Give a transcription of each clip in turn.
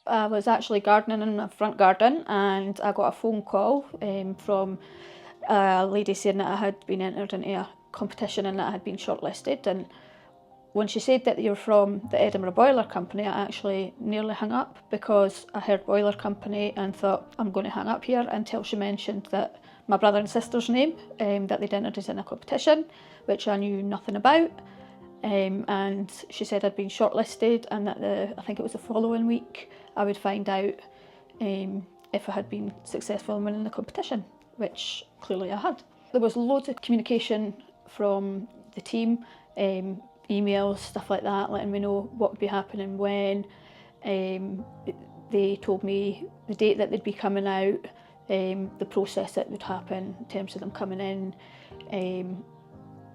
I was actually gardening in my front garden and I got a phone call from a lady saying that I had been entered into a competition and that I had been shortlisted. And when she said that you're from the Edinburgh Boiler Company, I actually nearly hung up because I heard Boiler Company and thought, I'm going to hang up here, until she mentioned that my brother and sister's name, that they'd entered us in a competition, which I knew nothing about. And she said I'd been shortlisted and that I think it was the following week I would find out if I had been successful in winning the competition, which clearly I had. There was loads of communication from the team, emails, stuff like that, letting me know what would be happening when. They told me the date that they'd be coming out, the process that would happen in terms of them coming in.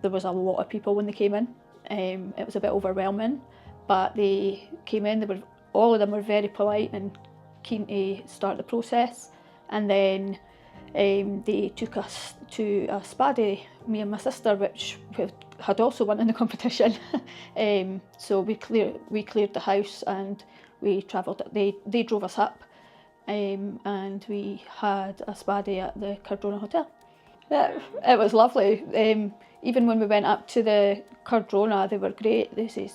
There was a lot of people when they came in. It was a bit overwhelming, but they came in, all of them were very polite and keen to start the process. And then they took us to a spa day, me and my sister, which had also won in the competition. So we cleared the house and we travelled. They drove us up, and we had a spa day at the Cardrona Hotel. Yeah, it was lovely. Even when we went up to the Cardrona, they were great. They said,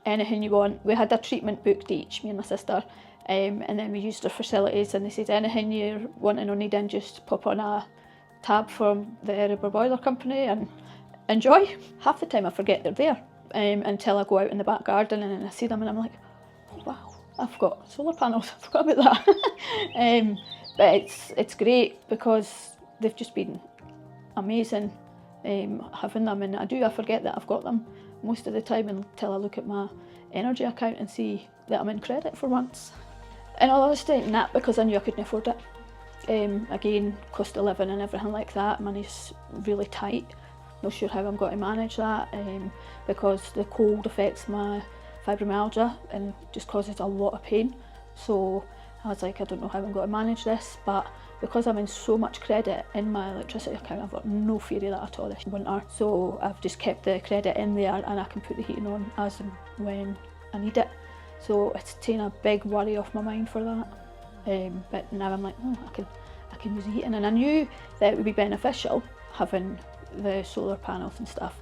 anything you want. We had a treatment booked each, me and my sister, and then we used their facilities, and they said anything you're wanting or needing, just pop on a tab from the Edinburgh Boiler Company and enjoy. Half the time I forget they're there, until I go out in the back garden and I see them and I'm like, oh wow, I've got solar panels, I forgot about that. But it's great because they've just been amazing having them, and I forget that I've got them most of the time until I look at my energy account and see that I'm in credit for once. In all honesty, not because I knew I couldn't afford it. Again, cost of living and everything like that, money's really tight. Not sure how I'm going to manage that, because the cold affects my fibromyalgia and just causes a lot of pain. So I was like, I don't know how I'm going to manage this, but because I'm in so much credit in my electricity account, I've got no fear of that at all this winter. So I've just kept the credit in there and I can put the heating on as and when I need it. So it's taken a big worry off my mind for that. But now I'm like, I can use the heating, and I knew that it would be beneficial having the solar panels and stuff,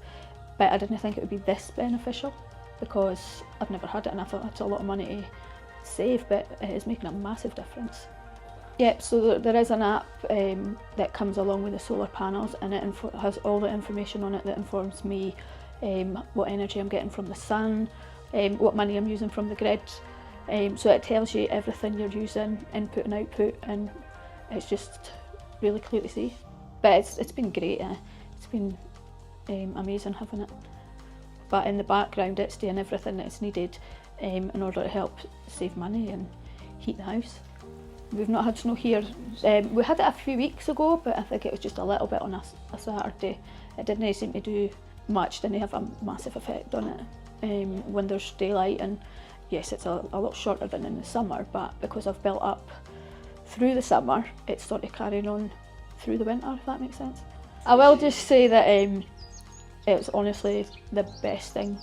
but I didn't think it would be this beneficial because I've never had it, and I thought that's a lot of money to save, but it is making a massive difference. Yep, so there is an app that comes along with the solar panels, and it has all the information on it that informs me what energy I'm getting from the sun, what money I'm using from the grid. So it tells you everything you're using, input and output, and it's just really clear to see. But it's been great. It's been amazing having it. But in the background, it's doing everything that's needed in order to help save money and heat the house. We've not had snow here. We had it a few weeks ago, but I think it was just a little bit on a Saturday. It didn't seem to do much, didn't have a massive effect on it when there's daylight. And yes, it's a lot shorter than in the summer, but because I've built up through the summer, it's sort of carrying on through the winter, if that makes sense. I will just say that it's honestly the best thing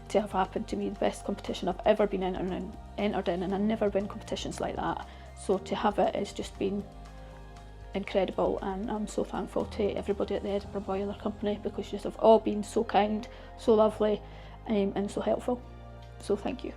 to have happened to me, the best competition I've ever been entered in, and I never win competitions like that. So to have it has just been incredible, and I'm so thankful to everybody at the Edinburgh Boiler Company because you have all been so kind, so lovely, and so helpful. So thank you.